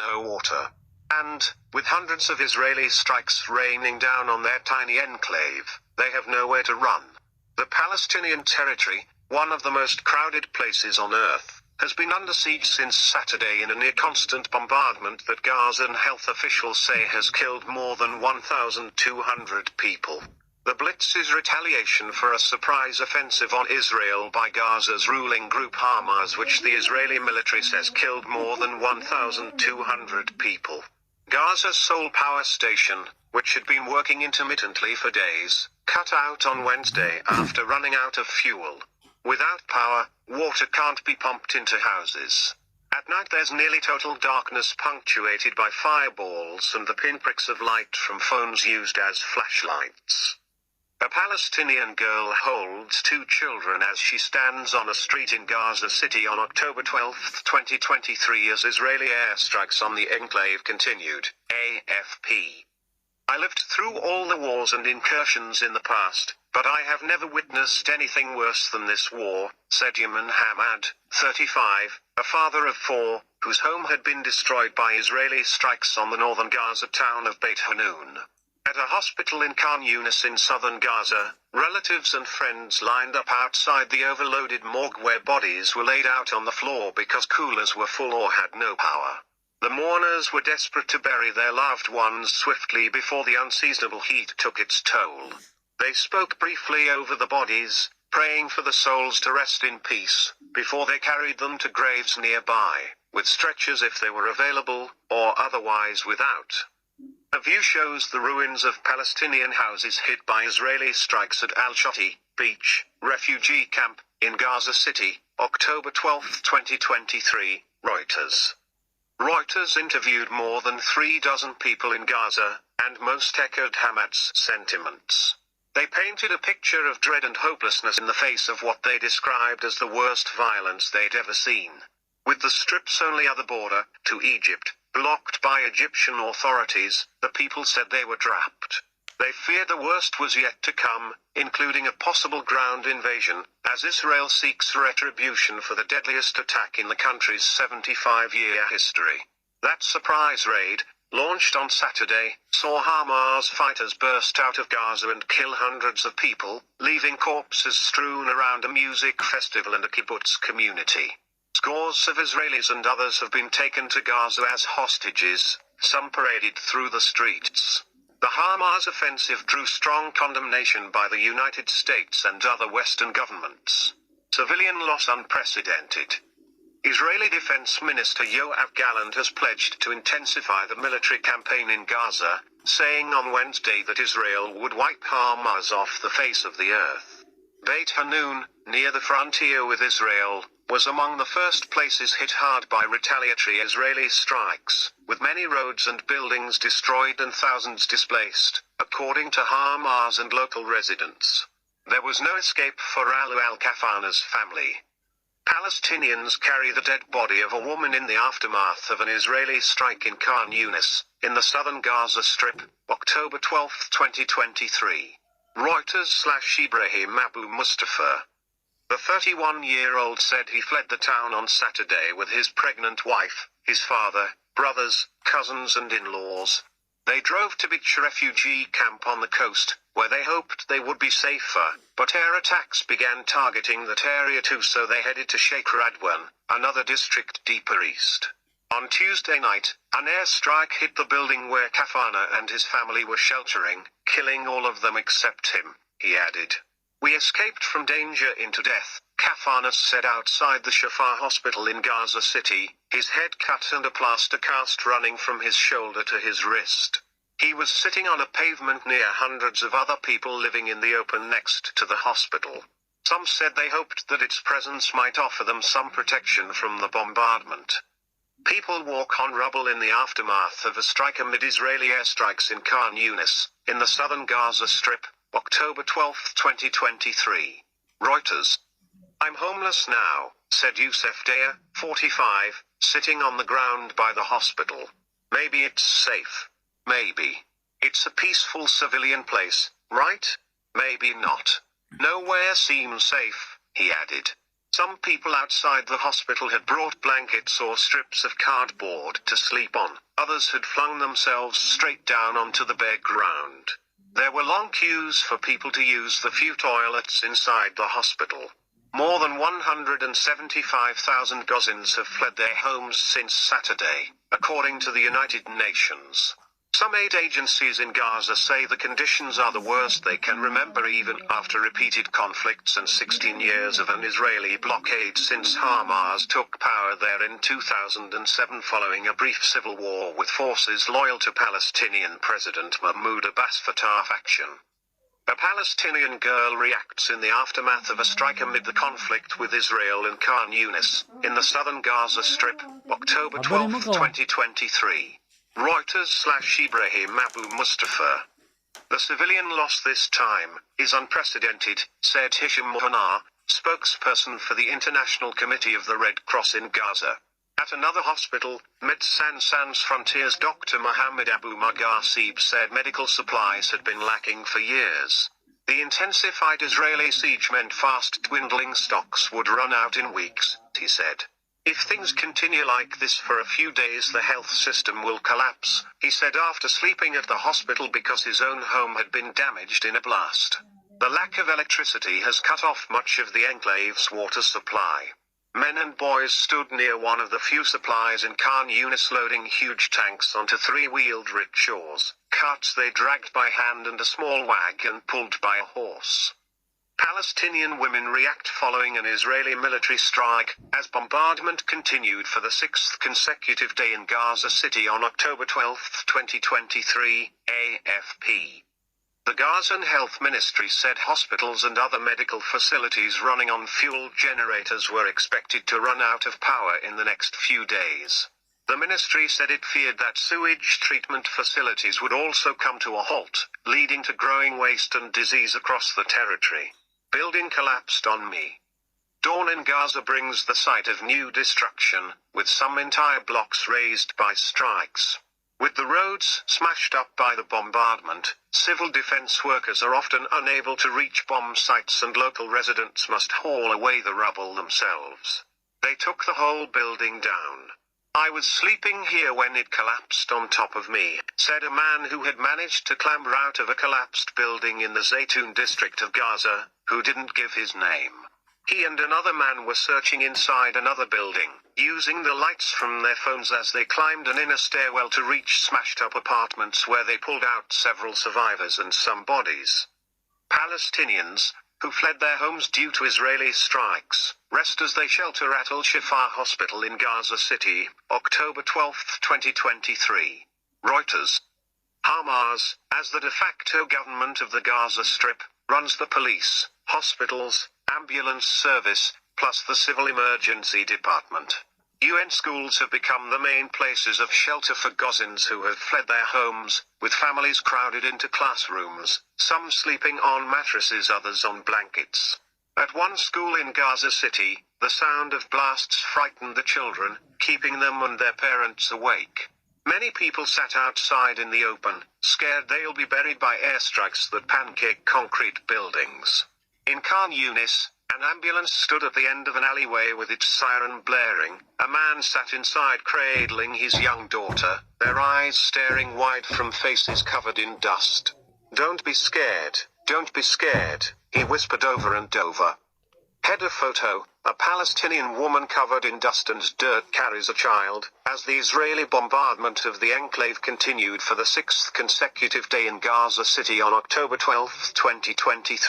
no water. And, with hundreds of Israeli strikes raining down on their tiny enclave, they have nowhere to run. The Palestinian territory, one of the most crowded places on earth, has been under siege since Saturday in a near-constant bombardment that Gazan health officials say has killed more than 1,200 people. The Blitz is retaliation for a surprise offensive on Israel by Gaza's ruling group Hamas, which the Israeli military says killed more than 1,200 people. Gaza's sole power station, which had been working intermittently for days, cut out on Wednesday after running out of fuel. Without power, water can't be pumped into houses. At night there's nearly total darkness punctuated by fireballs and the pinpricks of light from phones used as flashlights. A Palestinian girl holds 2 children as she stands on a street in Gaza City on October 12, 2023 as Israeli airstrikes on the enclave continued. AFP. I lived through all the wars and incursions in the past, but I have never witnessed anything worse than this war, said Yaman Hamad, 35, a father of 4, whose home had been destroyed by Israeli strikes on the northern Gaza town of Beit Hanun. At a hospital in Khan Yunis in southern Gaza, relatives and friends lined up outside the overloaded morgue where bodies were laid out on the floor because coolers were full or had no power. The mourners were desperate to bury their loved ones swiftly before the unseasonable heat took its toll. They spoke briefly over the bodies, praying for the souls to rest in peace, before they carried them to graves nearby, with stretchers if they were available, or otherwise without. A view shows the ruins of Palestinian houses hit by Israeli strikes at Al-Shati Beach refugee camp in Gaza City, October 12, 2023, Reuters. Reuters interviewed more than 36 people in Gaza, and most echoed Hamad's sentiments. They painted a picture of dread and hopelessness in the face of what they described as the worst violence they'd ever seen. With the strip's only other border, to Egypt, blocked by Egyptian authorities, the people said they were trapped. They feared the worst was yet to come, including a possible ground invasion, as Israel seeks retribution for the deadliest attack in the country's 75-year history. That surprise raid, launched on Saturday, saw Hamas fighters burst out of Gaza and kill hundreds of people, leaving corpses strewn around a music festival and a kibbutz community. Scores of Israelis and others have been taken to Gaza as hostages, some paraded through the streets. The Hamas offensive drew strong condemnation by the United States and other Western governments. Civilian loss unprecedented. Israeli Defense Minister Yoav Gallant has pledged to intensify the military campaign in Gaza, saying on Wednesday that Israel would wipe Hamas off the face of the earth. Beit Hanun, near the frontier with Israel, was among the first places hit hard by retaliatory Israeli strikes, with many roads and buildings destroyed and thousands displaced, according to Hamas and local residents. There was no escape for Alu al-Kafana's family. Palestinians carry the dead body of a woman in the aftermath of an Israeli strike in Khan Yunis, in the southern Gaza Strip, October 12, 2023. Reuters/Ibrahim Abu Mustafa. The 31-year-old said he fled the town on Saturday with his pregnant wife, his father, brothers, cousins and in-laws. They drove to Beach refugee camp on the coast, where they hoped they would be safer, but air attacks began targeting that area too, so they headed to Sheikh Radwan, another district deeper east. On Tuesday night, an airstrike hit the building where Kafana and his family were sheltering, killing all of them except him, he added. We escaped from danger into death, Kafana said outside the Shafar hospital in Gaza City, his head cut and a plaster cast running from his shoulder to his wrist. He was sitting on a pavement near hundreds of other people living in the open next to the hospital. Some said they hoped that its presence might offer them some protection from the bombardment. People walk on rubble in the aftermath of a strike amid Israeli airstrikes in Khan Yunis, in the southern Gaza Strip, October 12, 2023. Reuters. I'm homeless now, said Youssef Dea, 45, sitting on the ground by the hospital. Maybe it's safe. Maybe. It's a peaceful civilian place, right? Maybe not. Nowhere seems safe, he added. Some people outside the hospital had brought blankets or strips of cardboard to sleep on. Others had flung themselves straight down onto the bare ground. There were long queues for people to use the few toilets inside the hospital. More than 175,000 Gazans have fled their homes since Saturday, according to the United Nations. Some aid agencies in Gaza say the conditions are the worst they can remember, even after repeated conflicts and 16 years of an Israeli blockade since Hamas took power there in 2007 following a brief civil war with forces loyal to Palestinian President Mahmoud Abbas Fatah faction. A Palestinian girl reacts in the aftermath of a strike amid the conflict with Israel in Khan Yunis, in the southern Gaza Strip, October 12, 2023. Reuters/Ibrahim Abu Mustafa. The civilian loss this time is unprecedented, said Hisham Mohanar, spokesperson for the International Committee of the Red Cross in Gaza. At another hospital, Médecins Sans Frontières Dr. Mohammed Abu Maghassib said medical supplies had been lacking for years. The intensified Israeli siege meant fast dwindling stocks would run out in weeks, he said. If things continue like this for a few days, the health system will collapse, he said after sleeping at the hospital because his own home had been damaged in a blast. The lack of electricity has cut off much of the enclave's water supply. Men and boys stood near one of the few supplies in Khan Yunis loading huge tanks onto three-wheeled rickshaws, carts they dragged by hand and a small wagon pulled by a horse. Palestinian women react following an Israeli military strike, as bombardment continued for the sixth consecutive day in Gaza City on October 12, 2023, AFP. The Gazan Health Ministry said hospitals and other medical facilities running on fuel generators were expected to run out of power in the next few days. The ministry said it feared that sewage treatment facilities would also come to a halt, leading to growing waste and disease across the territory. Building collapsed on me. Dawn in Gaza brings the sight of new destruction, with some entire blocks razed by strikes. With the roads smashed up by the bombardment, civil defense workers are often unable to reach bomb sites and local residents must haul away the rubble themselves. They took the whole building down. I was sleeping here when it collapsed on top of me, said a man who had managed to clamber out of a collapsed building in the Zaytun district of Gaza, who didn't give his name. He and another man were searching inside another building, using the lights from their phones as they climbed an inner stairwell to reach smashed-up apartments where they pulled out several survivors and some bodies. Palestinians, who fled their homes due to Israeli strikes, rest as they shelter at Al-Shifa Hospital in Gaza City, October 12, 2023. Reuters. Hamas, as the de facto government of the Gaza Strip, runs the police, hospitals, ambulance service, plus the civil emergency department. UN schools have become the main places of shelter for Gazans who have fled their homes, with families crowded into classrooms, some sleeping on mattresses, others on blankets. At one school in Gaza City, the sound of blasts frightened the children, keeping them and their parents awake. Many people sat outside in the open, scared they'll be buried by airstrikes that pancake concrete buildings. In Khan Yunis, an ambulance stood at the end of an alleyway with its siren blaring. A man sat inside cradling his young daughter, their eyes staring wide from faces covered in dust. "Don't be scared, don't be scared," he whispered over and over. Header photo, a Palestinian woman covered in dust and dirt carries a child, as the Israeli bombardment of the enclave continued for the sixth consecutive day in Gaza City on October 12, 2023.